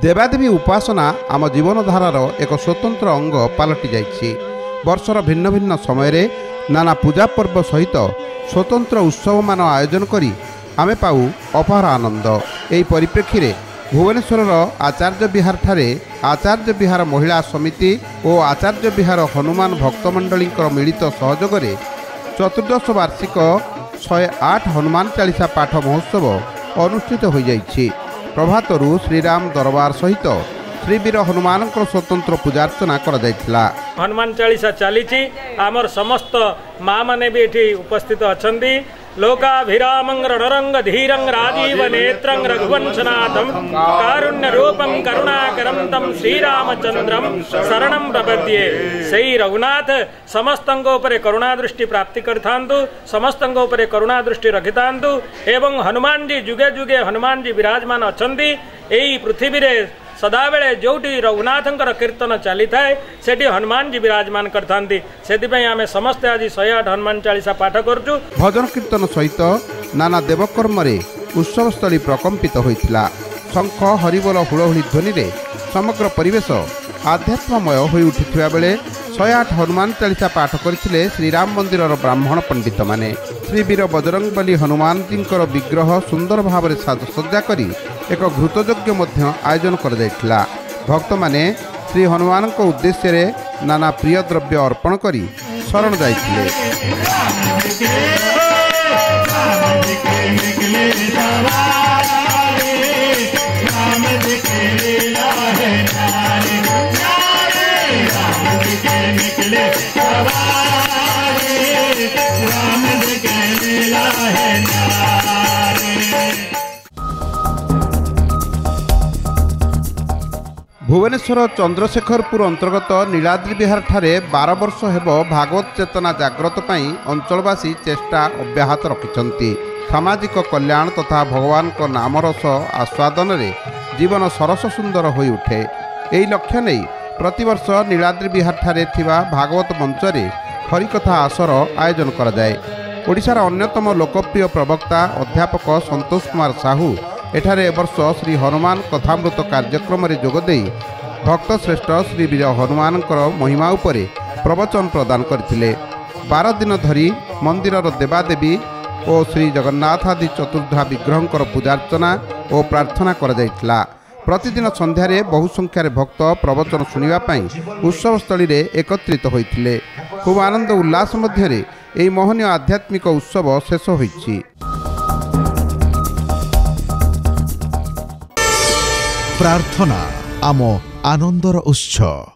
देवादेवी उपासना आम जीवनधारार एक स्वतंत्र अंग पलटि जाइछि। वर्षर भिन्न भिन्न समय नाना पूजा पर्व सहित स्वतंत्र उत्सव मान आयोजन करी आमे पाऊ अपार आनंद। एही परिप्रेक्षी रे भुवनेश्वर आचार्य विहार ठारे आचार्य विहार महिला समिति और आचार्य विहार हनुमान भक्तमंडली मिलित सहयोग में चतुर्दश वार्षिक 108 हनुमान चालीसा पाठ महोत्सव अनुष्ठित हो जाइछि। प्रभातरू श्रीराम दरबार सहित श्रीवीर हनुमान स्वतंत्र पूजार्चना कर जाइथिला। हनुमान चालीसा चली आमर समस्त माँ माने भी ये उपस्थित अच्छा लोकाभिरामं रणरंग धीरं राजीव नेत्रं रघुवंशनाथं कारुण्य रूपं करुणाकरं तम श्रीरामचंद्रम शरणं प्रपद्ये। सही रघुनाथ समस्तंको उपरे करुणा दृष्टि प्राप्ति करथांतु, समस्तंको उपरे करुणा दृष्टि रखिथांतु एवं हनुमान जी जुगे जुगे हनुमान जी विराजमान अछंती। एई पृथ्वी रे सदाबेले जोटी रघुनाथंकर कीर्तन चली थाए सेठी हनुमान जी विराजमान करथांती। सेथिपई आमे समस्त आज 108 हनुमान चालीसा पाठ करजु। भजन कीर्तन सहित नाना देवकर्म रे उत्सवस्थली प्रकंपित होइथिला। शंख हरिबोल हुलहुली ध्वनि रे समग्र परिवेश आध्यात्ममय होई उठिथिबा बेले 108 हनुमान चालीसा पाठ करथिले श्रीराम मंदिरर ब्राह्मण पंडित माने। श्रीवीर बजरंगबली हनुमान जींकर विग्रह सुंदर भाव में साजसज्जा करी एक घृतयज्ञ मध्य आयोजन कर जाइथिला। भक्त माने श्री हनुमान को उद्देश्य रे नाना प्रिय द्रव्य अर्पण करी शरण जाइथिले। भुवनेश्वर चंद्रशेखरपुर अंतर्गत नीलाद्रि विहार ठारे 12 वर्ष हेब भागवत चेतना जाग्रत पई अंचलवासी चेष्टा अब्याहत रखिछंती। सामाजिक कल्याण तथा भगवान को नामरस आस्वादन रे जीवन सरस सुंदर होई उठे। एही लक्ष्य नहीं प्रतिवर्ष नीलाद्रि विहार ठारे थिबा भागवत मंच रे हरिकथा आसर आयोजन करा जाए। ओडिशार अन्यतम लोकप्रिय प्रवक्ता अध्यापक संतोष कुमार साहू एठारे वर्ष श्री हनुमान कथामृत कार्यक्रम रे जोगदे भक्त श्रेष्ठ श्री वीर हनुमान महिमा उपरे प्रवचन प्रदान करथिले। 12 दिन धरी मंदिरर देवादेवी और श्री जगन्नाथ आदि चतुर्धा विग्रहंकर पूजार्चना और प्रार्थना कर जाइथिला। प्रतिदिन संध्यारे बहु संख्यार भक्त प्रवचन सुनिबा पई उत्सवस्थली रे एकत्रित होइथिले। खूब आनंद उल्लास मध्य रे एही मोहनीय आध्यात्मिक उत्सव शेष होइछि। प्रार्थना आम आनंदर उत्सव।